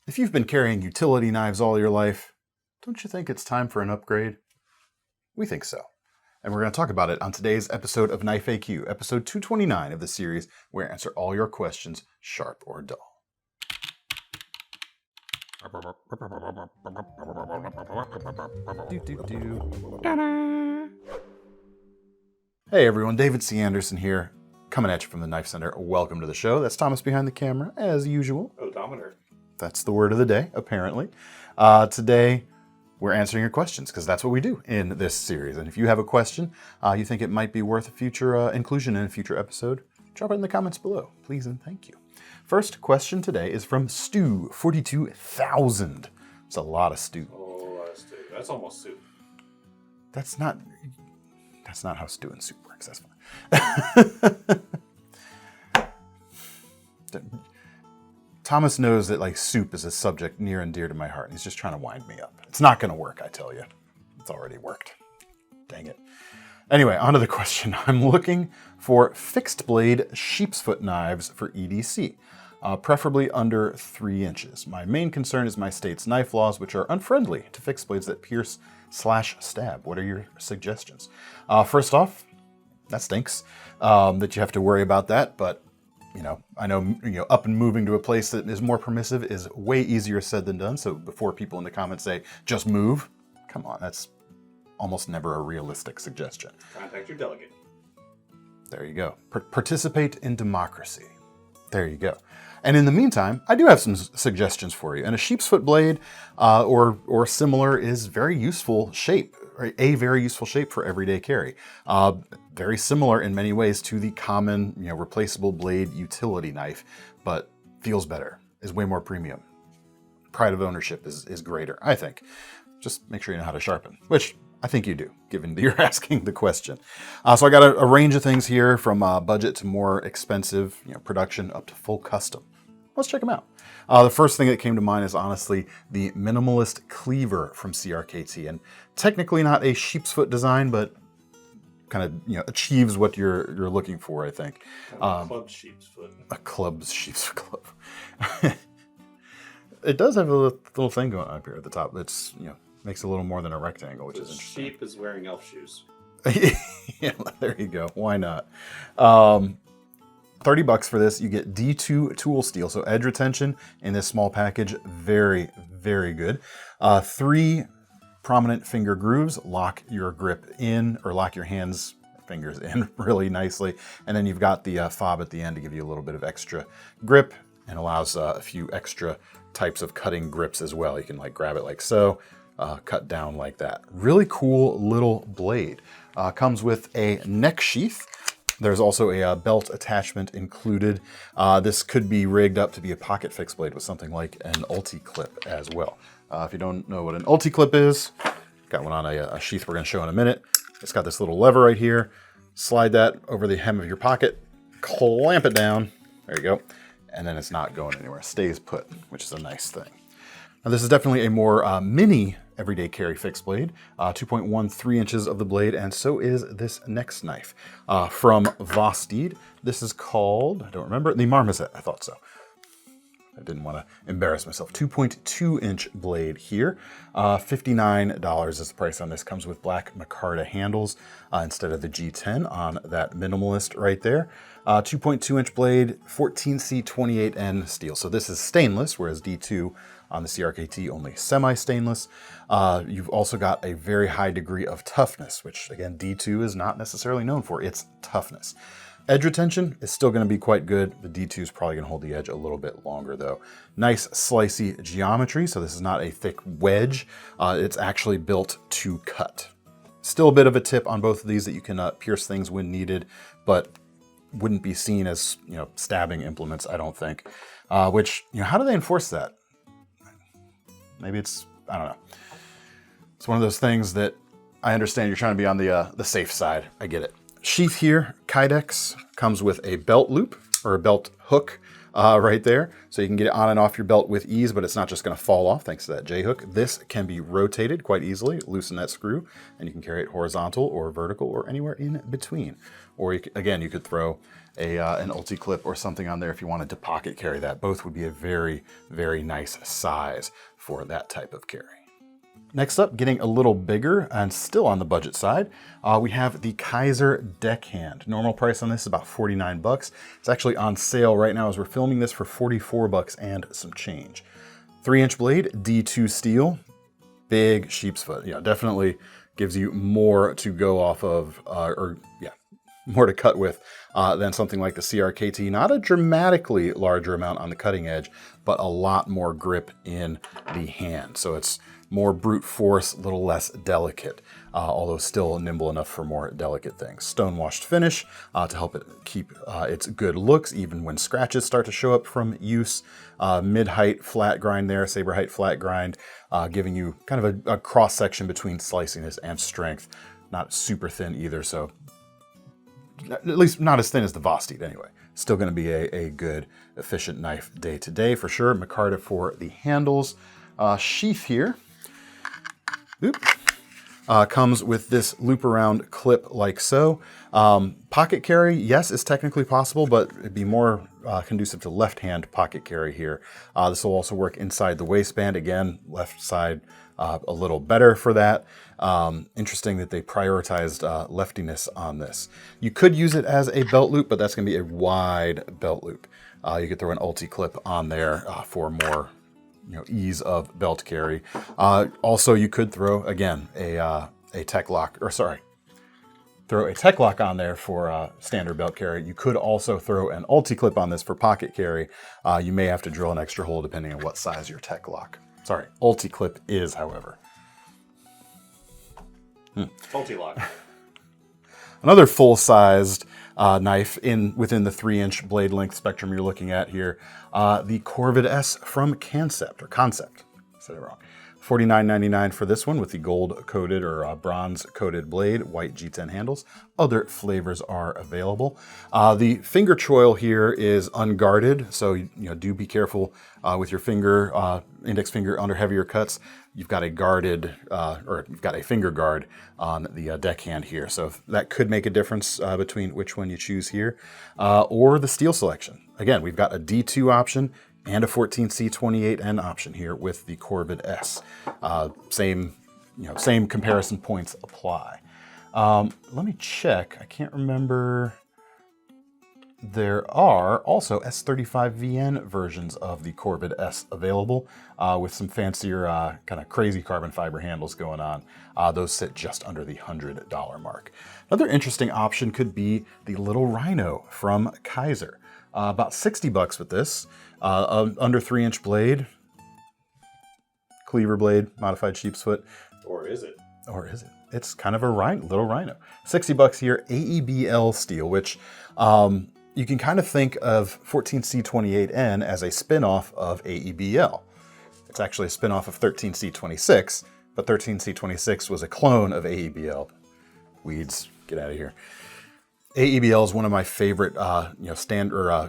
If you've been carrying utility knives all your life, don't you think it's time for an upgrade? We think so. And we're going to talk about it on today's episode of KniFAQ, episode 229 of the series, where we answer all your questions, sharp or dull. Hey everyone, David C. Anderson here, coming at you from the KnifeCenter. Welcome to the show. That's Thomas behind the camera, as usual. Odometer. That's the word of the day, apparently. Today, we're answering your questions, because that's what we do in this series. And if you have a question, you think it might be worth a future inclusion in a future episode, drop it in the comments below, please and thank you. First question today is from Stu42,000. It's a lot of stew. Oh, a lot of stew. That's almost soup. That's not how stew and soup works. That's fine. Thomas knows that soup is a subject near and dear to my heart, and he's just trying to wind me up. It's not going to work, I tell you. It's already worked. Dang it. Anyway, on to the question. I'm looking for fixed blade sheep's foot knives for EDC, preferably under 3 inches. My main concern is my state's knife laws, which are unfriendly to fixed blades that pierce/stab. What are your suggestions? First off, that stinks that you have to worry about that, but I know, up and moving to a place that is more permissive is way easier said than done. So before people in the comments say, just move, come on, that's almost never a realistic suggestion. Contact your delegate. There you go. Participate in democracy. There you go. And in the meantime, I do have some suggestions for you. And a sheep's foot blade or similar is very useful shape, right? A very useful shape for everyday carry. Very similar in many ways to the common, replaceable blade utility knife, but feels better, is way more premium. Pride of ownership is greater, I think. Just make sure you know how to sharpen, which I think you do, given that you're asking the question. So I got a range of things here from budget to more expensive, production up to full custom. Let's check them out. The first thing that came to mind is honestly the minimalist cleaver from CRKT, and technically not a sheep's foot design, but kind of achieves what you're looking for, I think. Club sheep's foot. A club sheep's foot club. It does have a little thing going on up here at the top. It's makes it a little more than a rectangle, which is interesting. Sheep is wearing elf shoes. Yeah, there you go. Why not? $30 for this. You get D2 tool steel, so edge retention in this small package. Very, very good. 3 prominent finger grooves lock your grip in, or lock your fingers in really nicely. And then you've got the fob at the end to give you a little bit of extra grip, and allows a few extra types of cutting grips as well. You can grab it like so. Cut down like that. Really cool little blade. Comes with a neck sheath. There's also a belt attachment included. This could be rigged up to be a pocket fixed blade with something like an ulti-clip as well. If you don't know what an ulti-clip is, got one on a sheath we're going to show in a minute. It's got this little lever right here. Slide that over the hem of your pocket, clamp it down. There you go. And then it's not going anywhere. It stays put, which is a nice thing. Now this is definitely a more mini everyday carry fixed blade, 2.13 inches of the blade, and so is this next knife from Vostede. This is called, I don't remember, the Marmoset, I thought so. I didn't want to embarrass myself. 2.2 inch blade here. $59 is the price on this. Comes with black micarta handles instead of the G10 on that minimalist right there. 2.2 inch blade, 14C28N steel. So this is stainless, whereas D2 on the CRKT only semi-stainless. You've also got a very high degree of toughness, which again, D2 is not necessarily known for its toughness. Edge retention is still going to be quite good. The D2 is probably going to hold the edge a little bit longer though. Nice slicey geometry, so this is not a thick wedge. It's actually built to cut. Still a bit of a tip on both of these that you can pierce things when needed, but wouldn't be seen as stabbing implements, I don't think. Which, how do they enforce that? Maybe it's, I don't know. It's one of those things that I understand you're trying to be on the safe side. I get it. Sheath here, Kydex, comes with a belt loop or a belt hook right there. So you can get it on and off your belt with ease, but it's not just going to fall off thanks to that J-hook. This can be rotated quite easily. Loosen that screw, and you can carry it horizontal or vertical or anywhere in between. Or you could, again, you could throw an ulti clip or something on there if you wanted to pocket carry that. Both would be a very, very nice size for that type of carry. Next up, getting a little bigger and still on the budget side, we have the Kaiser Deckhand. Normal price on this is about 49 bucks. It's actually on sale right now as we're filming this for 44 bucks and some change. 3-inch blade, D2 steel, big sheep's foot. Yeah, definitely gives you more to go off of, more to cut with than something like the CRKT. Not a dramatically larger amount on the cutting edge, but a lot more grip in the hand. So it's more brute force, a little less delicate, although still nimble enough for more delicate things. Stone-washed finish to help it keep its good looks, even when scratches start to show up from use. Mid-height flat grind there, saber height flat grind, giving you kind of a cross-section between sliciness and strength. Not super thin either, so at least not as thin as the Vosteed anyway. Still going to be a good, efficient knife day to day for sure. Micarta for the handles. Sheath here. Comes with this loop around clip like so. Pocket carry, yes, is technically possible, but it'd be more conducive to left-hand pocket carry here. This will also work inside the waistband. Again, left side a little better for that. Interesting that they prioritized leftiness on this. You could use it as a belt loop, but that's going to be a wide belt loop. You could throw an ulti clip on there for more ease of belt carry. Also, you could throw, again, a tech lock, throw a tech lock on there for standard belt carry. You could also throw an ulti clip on this for pocket carry. You may have to drill an extra hole depending on what size your tech lock. Ulti clip is, however. Ulti lock. Another full-sized knife within the 3-inch blade length spectrum you're looking at here, the Corvid S from Concept. Said it wrong. $49.99 for this one with the gold-coated or bronze-coated blade, white G10 handles. Other flavors are available. The finger choil here is unguarded, so do be careful with your finger, index finger under heavier cuts. You've got a guarded, or you've got a finger guard on the deckhand here, so that could make a difference between which one you choose here, or the steel selection. Again, we've got a D2 option and a 14C28N option here with the Corvid S. Same comparison points apply. Let me check. I can't remember. There are also S35VN versions of the Corvid S available with some fancier kind of crazy carbon fiber handles going on. Those sit just under the $100 mark. Another interesting option could be the Little Rhino from Kaiser. About 60 bucks with this. Under 3-inch blade, cleaver blade, modified sheep's foot. Or is it? It's kind of a little rhino. 60 bucks here, AEBL steel, which you can kind of think of 14C28N as a spin-off of AEBL. It's actually a spin-off of 13C26, but 13C26 was a clone of AEBL. Weeds, get out of here. AEBL is one of my favorite,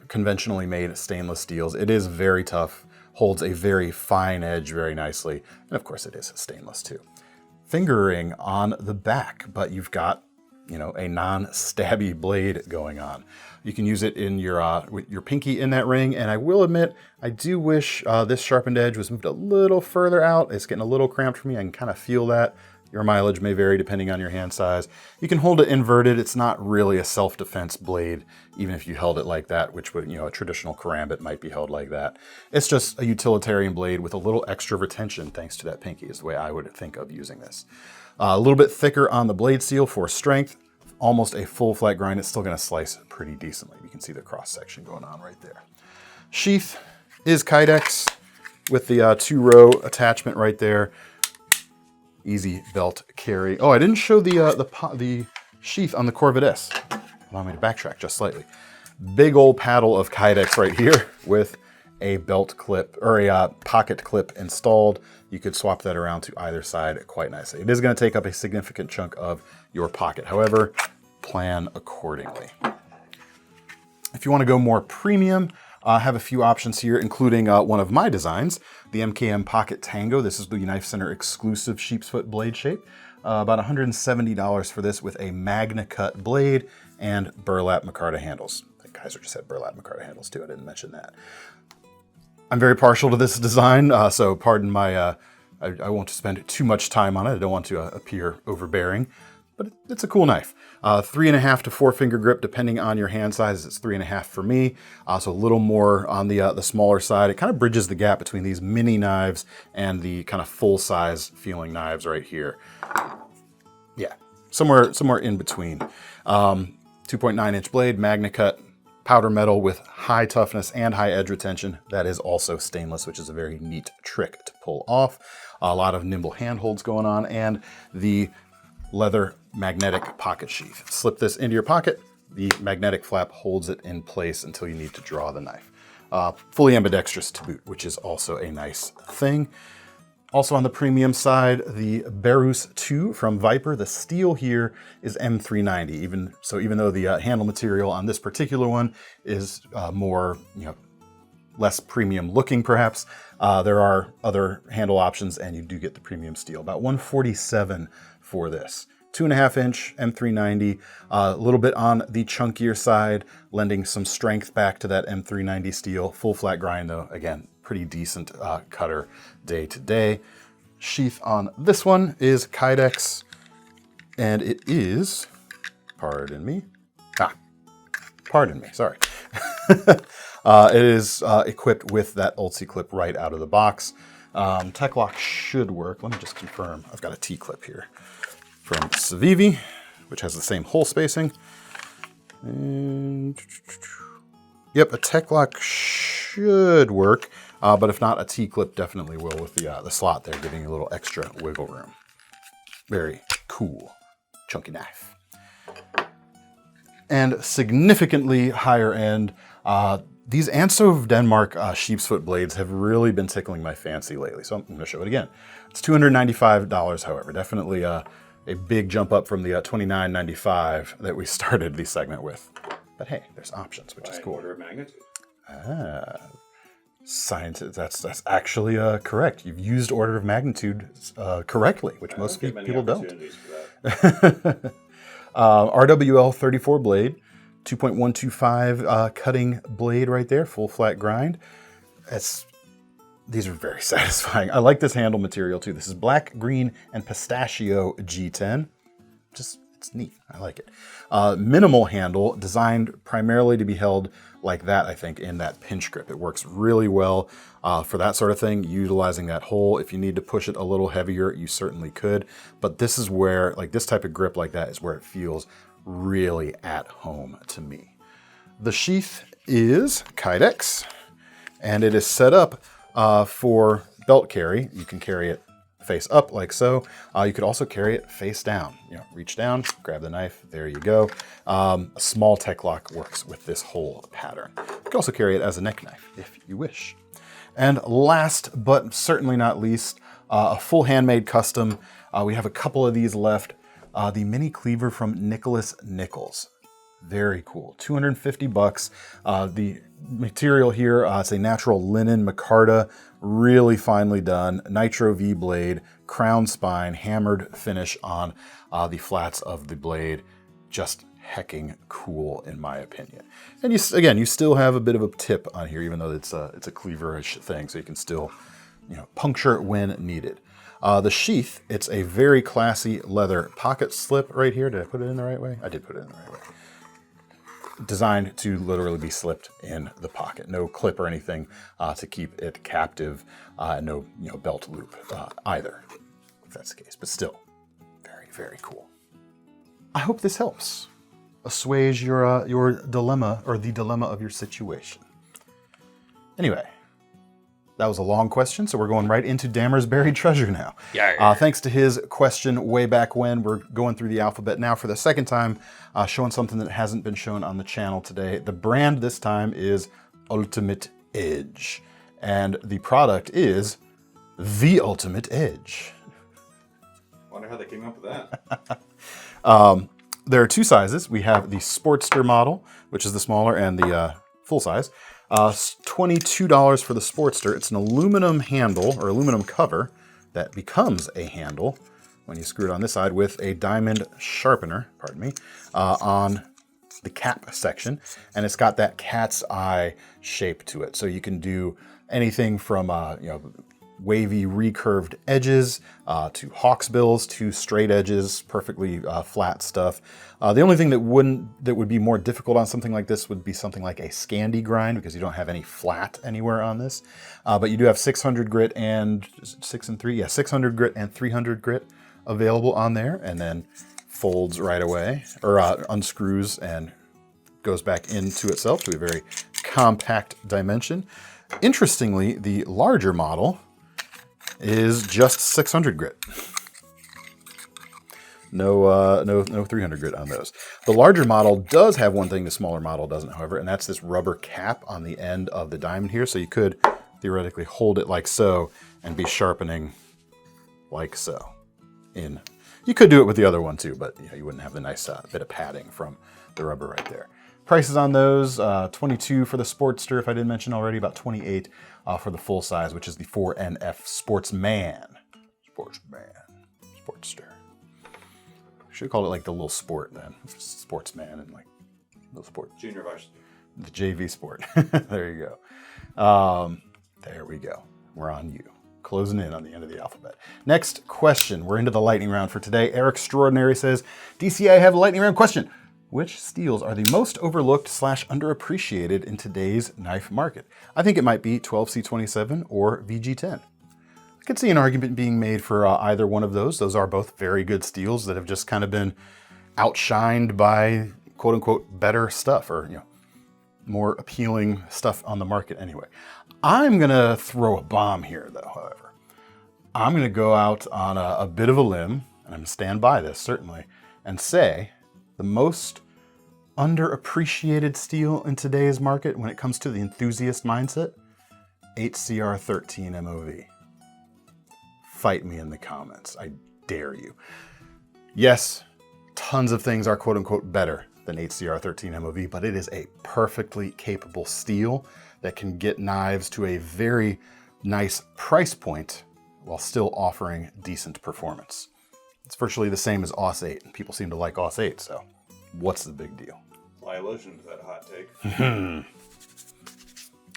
conventionally made stainless steels. It is very tough, holds a very fine edge very nicely, and of course it is stainless too. Fingering on the back, but you've got, a non-stabby blade going on. You can use it in with your pinky in that ring, and I will admit, I do wish this sharpened edge was moved a little further out. It's getting a little cramped for me. I can kind of feel that. Your mileage may vary depending on your hand size. You can hold it inverted. It's not really a self-defense blade, even if you held it like that, which would, a traditional karambit might be held like that. It's just a utilitarian blade with a little extra retention thanks to that pinky is the way I would think of using this. A little bit thicker on the blade seal for strength. Almost a full flat grind. It's still going to slice pretty decently. You can see the cross section going on right there. Sheath is Kydex with the 2-row attachment right there. Easy belt carry. Oh, I didn't show the sheath on the Corvid S. Allow me to backtrack just slightly. Big old paddle of Kydex right here with a belt clip or a pocket clip installed. You could swap that around to either side quite nicely. It is going to take up a significant chunk of your pocket. However, plan accordingly. If you want to go more premium, I have a few options here, including one of my designs, the MKM Pocket Tango. This is the KnifeCenter exclusive sheepsfoot blade shape. About $170 for this with a Magna Cut blade and burlap micarta handles. I think Kaiser just had burlap micarta handles too. I didn't mention that. I'm very partial to this design, so pardon my, I won't spend too much time on it. I don't want to appear overbearing, but it's a cool knife. 3.5 to 4 finger grip, depending on your hand size. It's 3.5 for me, so a little more on the smaller side. It kind of bridges the gap between these mini knives and the kind of full size feeling knives right here. Yeah, somewhere in between. 2.9 inch blade, Magna Cut, powder metal with high toughness and high edge retention. That is also stainless, which is a very neat trick to pull off. A lot of nimble handholds going on, and the leather magnetic pocket sheath. Slip this into your pocket. The magnetic flap holds it in place until you need to draw the knife. Fully ambidextrous to boot, which is also a nice thing. Also on the premium side, the Barus 2 from Viper. The steel here is M390. Even though the handle material on this particular one is more, less premium looking perhaps, there are other handle options and you do get the premium steel. About $147 for this. 2.5 inch M390, a little bit on the chunkier side, lending some strength back to that M390 steel. Full flat grind though, again, pretty decent cutter day to day. Sheath on this one is Kydex, and it is, pardon me, sorry. It is equipped with that Ulti clip right out of the box. Tech lock should work. Let me just confirm. I've got a T-clip here from Civivi, which has the same hole spacing. And yep, a tech lock should work, but if not, a T-clip definitely will with the slot there, giving you a little extra wiggle room. Very cool, chunky knife. And significantly higher end, these Ansov Denmark sheep's foot blades have really been tickling my fancy lately, so I'm going to show it again. It's $295, however, definitely a big jump up from the $29.95 that we started the segment with. But hey, there's options, which is cool. Order of magnitude. That's actually correct. You've used order of magnitude correctly, which most people don't. RWL 34 blade, 2.125 cutting blade right there, full flat grind. These are very satisfying. I like this handle material too. This is black, green, and pistachio G10. It's neat. I like it. Minimal handle, designed primarily to be held like that, I think, in that pinch grip. It works really well for that sort of thing, utilizing that hole. If you need to push it a little heavier, you certainly could. But this is where, like this type of grip like that is where it feels really at home to me. The sheath is Kydex, and it is set up for belt carry. You can carry it face up like so. You could also carry it face down. Reach down, grab the knife, there you go. A small tech lock works with this whole pattern. You can also carry it as a neck knife if you wish. And last but certainly not least, a full handmade custom. We have a couple of these left. The mini cleaver from Nicholas Nichols. Very cool, $250. The material here, it's a natural linen micarta, really finely done, nitro V blade, crown spine, hammered finish on the flats of the blade. Just hecking cool in my opinion. And you still have a bit of a tip on here, even though it's a cleaverish thing, so you can still, puncture when needed. The sheath, it's a very classy leather pocket slip right here. Did I put it in the right way? I did put it in the right way. Designed to literally be slipped in the pocket. No clip or anything to keep it captive. No belt loop either, if that's the case. But still, very, very cool. I hope this helps assuage your dilemma, or the dilemma of your situation. Anyway, that was a long question, so we're going right into Damyr's buried treasure now. Yeah. Thanks to his question way back when, we're going through the alphabet now for the second time, showing something that hasn't been shown on the channel today. The brand this time is Ultimate Edge, and the product is the Ultimate Edge. Wonder how they came up with that. There are two sizes. We have the Sportster model, which is the smaller, and the full size. $22 for the Sportster. It's an aluminum handle, or aluminum cover, that becomes a handle when you screw it on this side with a diamond sharpener, on the cap section, and it's got that cat's eye shape to it. So you can do anything from wavy recurved edges to hawksbills to straight edges, perfectly flat stuff. The only thing that would be more difficult on something like this would be something like a Scandi grind, because you don't have any flat anywhere on this. But you do have 600 grit and 600 grit and 300 grit available on there, and then folds right away, or unscrews and goes back into itself to a very compact dimension. Interestingly, the larger model is just 600 grit. No 300 grit on those. The larger model does have one thing the smaller model doesn't, however, and that's this rubber cap on the end of the diamond here. So you could theoretically hold it like so and be sharpening like so. You could do it with the other one too, but you wouldn't have the nice bit of padding from the rubber right there. Prices on those, 22 for the Sportster, if I didn't mention already, about 28 for the full size, which is the 4NF Sportsman. Sportster. Should have called it like the little sport then. Sportsman and like little sport. Junior varsity. The JV sport. There you go. There we go. We're on you. Closing in on the end of the alphabet. Next question. We're into the lightning round for today. Eric Extraordinary says, DC, I have a lightning round question. Which steels are the most overlooked / underappreciated in today's knife market? I think it might be 12C27 or VG10. I could see an argument being made for either one of those. Those are both very good steels that have just kind of been outshined by quote unquote better stuff, or more appealing stuff on the market anyway. I'm gonna throw a bomb here though, however. I'm gonna go out on a bit of a limb, and I'm gonna stand by this certainly, and say the most underappreciated steel in today's market when it comes to the enthusiast mindset, HCR13 MOV. Fight me in the comments, I dare you. Yes, tons of things are quote unquote better than HCR13 MOV, but it is a perfectly capable steel that can get knives to a very nice price point while still offering decent performance. It's virtually the same as AUS 8, and people seem to like AUS 8, so what's the big deal? Fly lotion to that hot take. I'm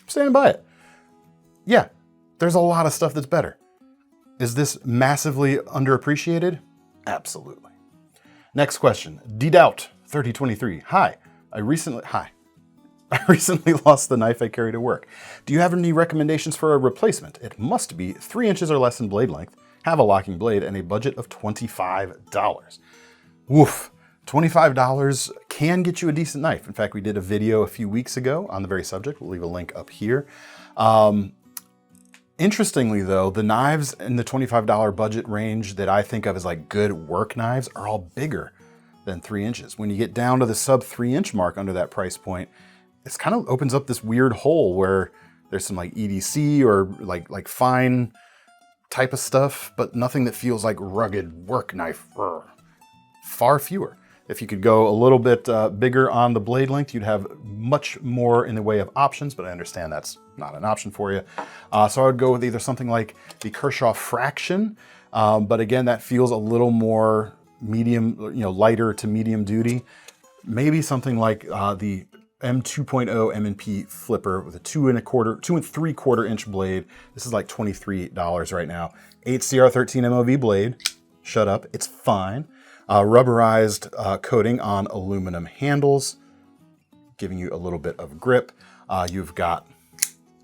standing by it. Yeah, there's a lot of stuff that's better. Is this massively underappreciated? Absolutely. Next question. DDoubt3023. Hi, I recently lost the knife I carry to work. Do you have any recommendations for a replacement? It must be 3 inches or less in blade length, have a locking blade, and a budget of $25. Woof. $25 can get you a decent knife. In fact, we did a video a few weeks ago on the very subject. We'll leave a link up here. Interestingly though, the knives in the $25 budget range that I think of as like good work knives are all bigger than 3 inches. When you get down to the sub 3 inch mark under that price point, it's kind of opens up this weird hole where there's some like EDC or like fine type of stuff, but nothing that feels like rugged work knife. Far fewer. If you could go a little bit bigger on the blade length, you'd have much more in the way of options, but I understand that's not an option for you. So I would go with either something like the Kershaw Fraction, but again, that feels a little more medium, lighter to medium duty. Maybe something like the M2.0 M&P flipper with a 2 3/4 inch blade. This is like $23 right now. HCR13 MOV blade. Shut up, it's fine. Rubberized coating on aluminum handles, giving you a little bit of grip. You've got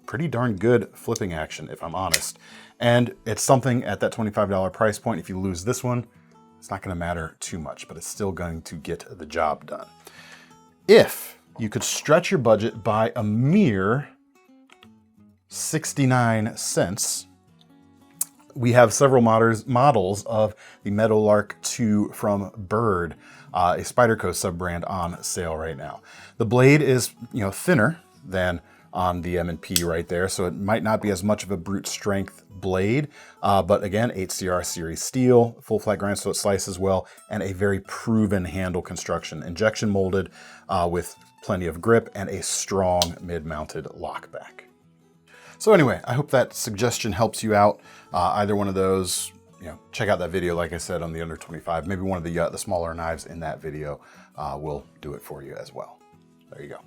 pretty darn good flipping action, if I'm honest. And it's something at that $25 price point. If you lose this one, it's not gonna matter too much, but it's still going to get the job done. If you could stretch your budget by a mere 69 cents, we have several models of the Meadowlark 2 from Bird, a Spyderco sub-brand on sale right now. The blade is, thinner than on the M&P right there, so it might not be as much of a brute strength blade, but again, HCR series steel, full flat grind so it slices well, and a very proven handle construction. Injection molded with plenty of grip and a strong mid-mounted lockback. So anyway, I hope that suggestion helps you out. Either one of those, check out that video, like I said, on the under 25. Maybe one of the smaller knives in that video will do it for you as well. There you go.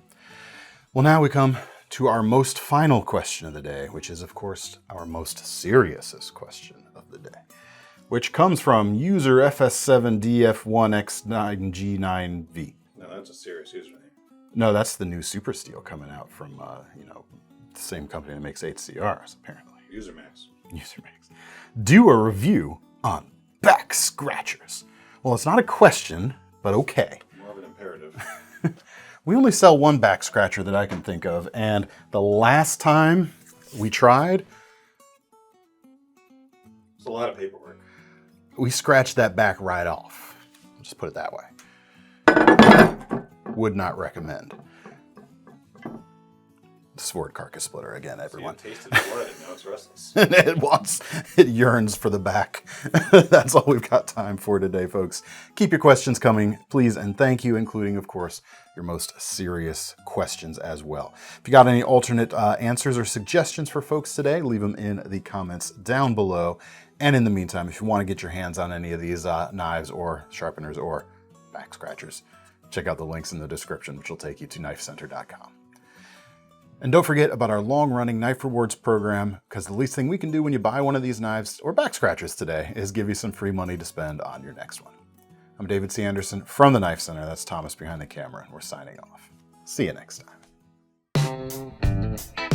Well, now we come to our most final question of the day, which is, of course, our most seriousest question of the day, which comes from user FS7DF1X9G9V. No, that's a serious username. No, that's the new Super Steel coming out from, the same company that makes HCRs, apparently. Usermax. Do a review on Backscratchers. Well, it's not a question, but okay. More of an imperative. We only sell one Backscratcher that I can think of, and the last time we tried, It's a lot of paperwork. we scratched that back right off. I'll just put it that way. Would not recommend. Sword carcass splitter again, everyone. So you tasted the blood and now it's restless. It yearns for the back. That's all we've got time for today, folks. Keep your questions coming, please, and thank you, including, of course, your most serious questions as well. If you got any alternate answers or suggestions for folks today, leave them in the comments down below. And in the meantime, if you want to get your hands on any of these knives or sharpeners or back scratchers, check out the links in the description, which will take you to KnifeCenter.com. And don't forget about our long-running Knife Rewards program, because the least thing we can do when you buy one of these knives or back scratchers today is give you some free money to spend on your next one. I'm David C. Anderson from the Knife Center. That's Thomas behind the camera, and we're signing off. See you next time.